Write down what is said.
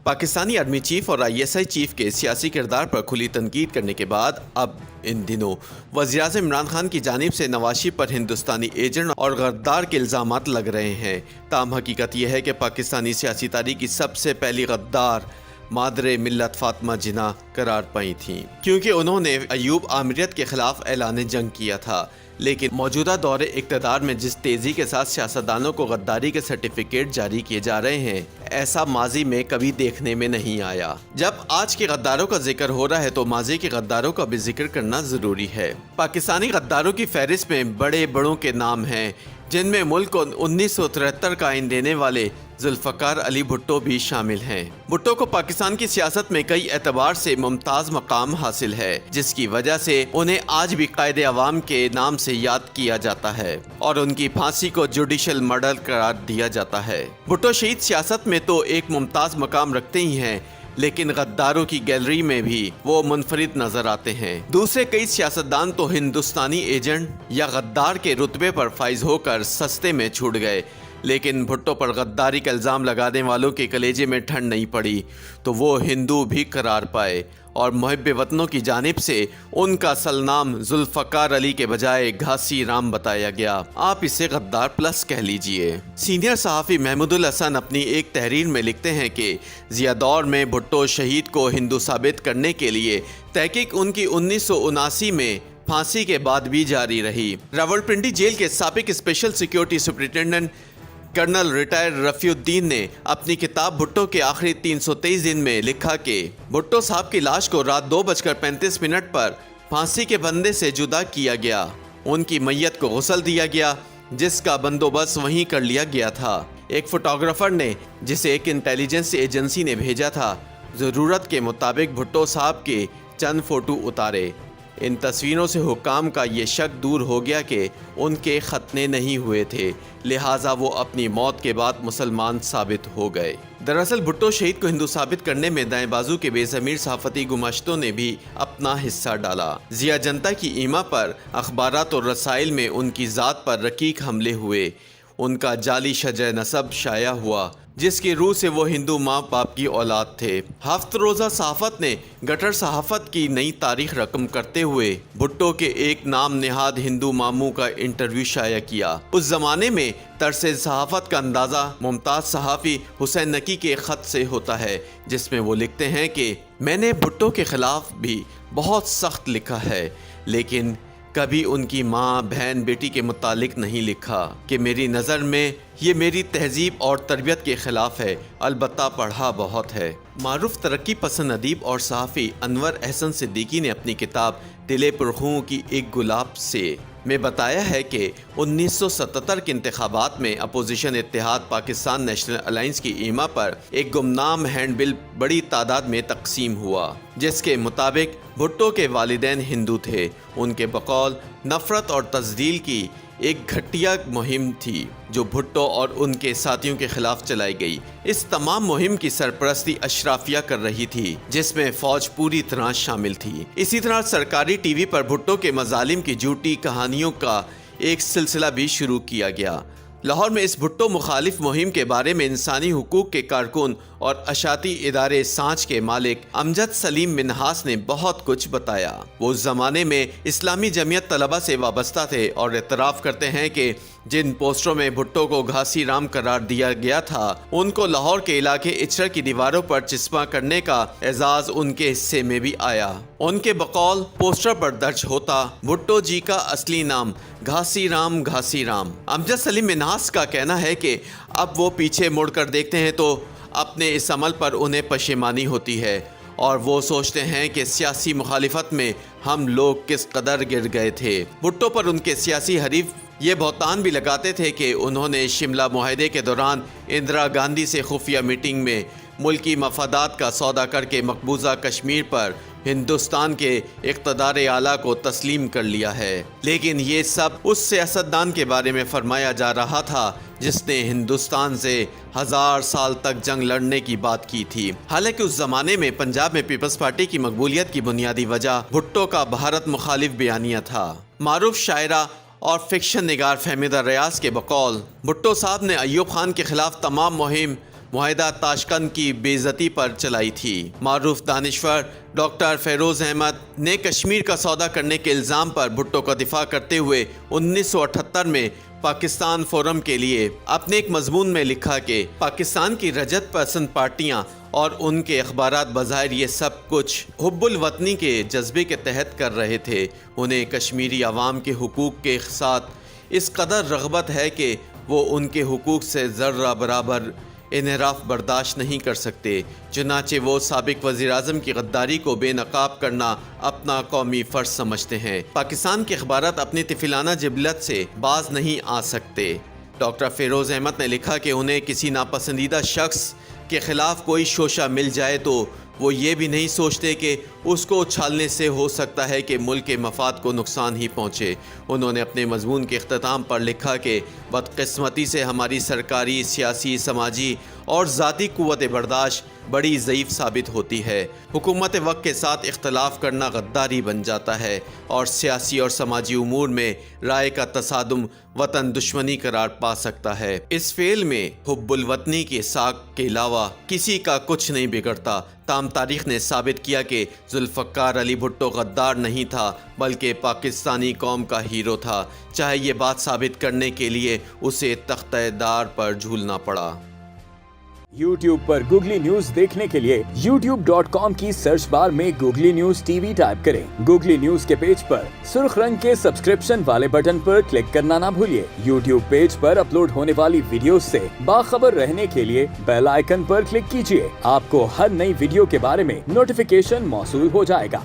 Pakistani army chief اور ISI chief کے سیاسی کردار پر کھلی تنقید کرنے کے بعد اب ان دنوں وزیراعظم عمران خان کی جانب سے نواز شریف پر ہندوستانی ایجنٹ اور غدار کے الزامات لگ رہے ہیں۔ تاہم حقیقت یہ ہے کہ پاکستانی سیاسی تاریخ کی سب سے پہلی غدار مادر ملت فاطمہ جناح قرار پائی تھیں، کیونکہ انہوں نے ایوب آمریت کے خلاف اعلان جنگ کیا تھا۔ لیکن موجودہ دور اقتدار میں جس تیزی کے ساتھ سیاستدانوں کو غداری کے سرٹیفکیٹ جاری کیے جا رہے ہیں، ایسا ماضی میں کبھی دیکھنے میں نہیں آیا۔ جب آج کے غداروں کا ذکر ہو رہا ہے تو ماضی کے غداروں کا بھی ذکر کرنا ضروری ہے۔ پاکستانی غداروں کی فہرست میں بڑے بڑوں کے نام ہیں، جن میں ملک کو 1973 کا آئین دینے والے ذوالفقار علی بھٹو بھی شامل ہیں۔ بھٹو کو پاکستان کی سیاست میں کئی اعتبار سے ممتاز مقام حاصل ہے، جس کی وجہ سے انہیں آج بھی قائد عوام کے نام سے یاد کیا جاتا ہے اور ان کی پھانسی کو جوڈیشل مرڈر قرار دیا جاتا ہے۔ بھٹو شہید سیاست میں تو ایک ممتاز مقام رکھتے ہی ہیں، لیکن غداروں کی گیلری میں بھی وہ منفرد نظر آتے ہیں۔ دوسرے کئی سیاستدان تو ہندوستانی ایجنٹ یا غدار کے رتبے پر فائز ہو کر سستے میں چھوٹ گئے، لیکن بھٹو پر غداری کا الزام لگانے والوں کے کلیجے میں ٹھنڈ نہیں پڑی تو وہ ہندو بھی قرار پائے اور محب وطنوں کی جانب سے ان کا اصل نام ذوالفقار علی کے بجائے گھاسی رام بتایا گیا۔ آپ اسے غدار پلس کہہ لیجئے۔ سینئر صحافی محمود الحسن اپنی ایک تحریر میں لکھتے ہیں کہ ضیاء دور میں بھٹو شہید کو ہندو ثابت کرنے کے لیے تحقیق ان کی 1979 میں پھانسی کے بعد بھی جاری رہی۔ راولپنڈی جیل کے سابق special security superintendent colonel retire Rafiuddin نے اپنی کتاب بھٹو کے آخری 323 دن میں لکھا کہ بھٹو صاحب کی لاش کو رات 2:35 پر پھانسی کے بندے سے جدا کیا گیا۔ ان کی میت کو غسل دیا گیا، جس کا بندوبست وہیں کر لیا گیا تھا۔ ایک فوٹوگرافر نے، جسے ایک انٹیلیجنس ایجنسی نے بھیجا تھا، ضرورت کے مطابق بھٹو صاحب کے چند فوٹو اتارے۔ ان تصویروں سے حکام کا یہ شک دور ہو گیا کہ ان کے ختنے نہیں ہوئے تھے، لہٰذا وہ اپنی موت کے بعد مسلمان ثابت ہو گئے۔ دراصل بھٹو شہید کو ہندو ثابت کرنے میں دائیں بازو کے بے ضمیر صحافتی گماشتوں نے بھی اپنا حصہ ڈالا۔ ضیاء جنتا کی ایما پر اخبارات اور رسائل میں ان کی ذات پر رقیق حملے ہوئے، ان کا جعلی شجرہ نسب شائع ہوا، جس کی روح سے وہ ہندو ماں باپ کی اولاد تھے۔ ہفت روزہ صحافت نے گٹر صحافت کی نئی تاریخ رقم کرتے ہوئے بھٹو کے ایک نام نہاد ہندو ماموں کا انٹرویو شائع کیا۔ اس زمانے میں طرز صحافت کا اندازہ ممتاز صحافی حسین نقی کے خط سے ہوتا ہے، جس میں وہ لکھتے ہیں کہ میں نے بھٹو کے خلاف بھی بہت سخت لکھا ہے، لیکن کبھی ان کی ماں، بہن، بیٹی کے متعلق نہیں لکھا کہ میری نظر میں یہ میری تہذیب اور تربیت کے خلاف ہے، البتہ پڑھا بہت ہے۔ معروف ترقی پسند ادیب اور صحافی انور احسن صدیقی نے اپنی کتاب دل پرخوں کی ایک گلاب سے میں بتایا ہے کہ 1977 کے انتخابات میں اپوزیشن اتحاد پاکستان نیشنل الائنس کی ایما پر ایک گمنام ہینڈ بل بڑی تعداد میں تقسیم ہوا، جس کے مطابق بھٹو کے والدین ہندو تھے۔ ان کے بقول نفرت اور تزلیل کی ایک گھٹیا مہم تھی جو بھٹو اور ان کے ساتھیوں کے خلاف چلائی گئی۔ اس تمام مہم کی سرپرستی اشرافیہ کر رہی تھی، جس میں فوج پوری طرح شامل تھی۔ اسی طرح سرکاری ٹی وی پر بھٹو کے مظالم کی جھوٹی کہانیوں کا ایک سلسلہ بھی شروع کیا گیا۔ لاہور میں اس بھٹو مخالف مہم کے بارے میں انسانی حقوق کے کارکن اور اشاعتی ادارے سانچ کے مالک امجد سلیم منہاس نے بہت کچھ بتایا۔ وہ اس زمانے میں اسلامی جمعیت طلبہ سے وابستہ تھے اور اعتراف کرتے ہیں کہ جن پوسٹروں میں بھٹو کو گھاسی رام قرار دیا گیا تھا، ان کو لاہور کے علاقے اچرا کی دیواروں پر چسپاں کرنے کا اعزاز ان کے حصے میں بھی آیا۔ ان کے بقول پوسٹر پر درج ہوتا بھٹو جی کا اصلی نام گھاسی رام گھاسی رام۔ امجد سلیم منہاس کا کہنا ہے کہ اب وہ پیچھے مڑ کر دیکھتے ہیں تو اپنے اس عمل پر انہیں پشیمانی ہوتی ہے اور وہ سوچتے ہیں کہ سیاسی مخالفت میں ہم لوگ کس قدر گر گئے تھے۔ بھٹو پر ان کے سیاسی حریف یہ بہتان بھی لگاتے تھے کہ انہوں نے شملہ معاہدے کے دوران اندرا گاندھی سے خفیہ میٹنگ میں ملکی مفادات کا سودا کر کے مقبوضہ کشمیر پر ہندوستان کے اقتدار اعلیٰ کو تسلیم کر لیا ہے، لیکن یہ سب اس سیاستدان کے بارے میں فرمایا جا رہا تھا جس نے ہندوستان سے 1000 سال تک جنگ لڑنے کی بات کی تھی۔ حالانکہ اس زمانے میں پنجاب میں پیپلز پارٹی کی مقبولیت کی بنیادی وجہ بھٹو کا بھارت مخالف بیانیہ تھا۔ معروف شاعرہ اور فکشن نگار فہمیدہ ریاض کے بقول بھٹو صاحب نے ایوب خان کے خلاف تمام مہم معاہدہ تاشکند کی بے عزتی پر چلائی تھی۔ معروف دانشور ڈاکٹر فیروز احمد نے کشمیر کا سودا کرنے کے الزام پر بھٹو کا دفاع کرتے ہوئے 1978 میں پاکستان فورم کے لیے اپنے ایک مضمون میں لکھا کہ پاکستان کی رجت پسند پارٹیاں اور ان کے اخبارات بظاہر یہ سب کچھ حب الوطنی کے جذبے کے تحت کر رہے تھے۔ انہیں کشمیری عوام کے حقوق کے ساتھ اس قدر رغبت ہے کہ وہ ان کے حقوق سے ذرہ برابر انحراف برداشت نہیں کر سکتے، چنانچہ وہ سابق وزیراعظم کی غداری کو بے نقاب کرنا اپنا قومی فرض سمجھتے ہیں۔ پاکستان کے اخبارات اپنی طفلانہ جبلت سے باز نہیں آ سکتے۔ ڈاکٹر فیروز احمد نے لکھا کہ انہیں کسی ناپسندیدہ شخص کے خلاف کوئی شوشہ مل جائے تو وہ یہ بھی نہیں سوچتے کہ اس کو اچھالنے سے ہو سکتا ہے کہ ملک کے مفاد کو نقصان ہی پہنچے۔ انہوں نے اپنے مضمون کے اختتام پر لکھا کہ بدقسمتی سے ہماری سرکاری، سیاسی، سماجی اور ذاتی قوت برداشت بڑی ضعیف ثابت ہوتی ہے۔ حکومت وقت کے ساتھ اختلاف کرنا غداری بن جاتا ہے اور سیاسی اور سماجی امور میں رائے کا تصادم وطن دشمنی قرار پا سکتا ہے۔ اس فعل میں حب الوطنی کے ساکھ کے علاوہ کسی کا کچھ نہیں بگڑتا۔ تاہم تاریخ نے ثابت کیا کہ ذوالفقار علی بھٹو غدار نہیں تھا بلکہ پاکستانی قوم کا ہیرو تھا، چاہے یہ بات ثابت کرنے کے لیے اسے تختہ دار پر جھولنا پڑا۔ YouTube پر گوگلی نیوز دیکھنے کے لیے youtube.com کی سرچ بار میں googly news T V type کریں۔ گوگلی نیوز کے پیج پر سرخ رنگ کے سبسکرپشن والے بٹن پر کلک کرنا نہ بھولیے۔ YouTube پیج پر اپلوڈ ہونے والی ویڈیوز سے باخبر رہنے کے لیے بیل آئیکن پر کلک کیجیے۔ آپ کو ہر نئی ویڈیو کے بارے میں نوٹیفیکیشن موصول ہو جائے گا۔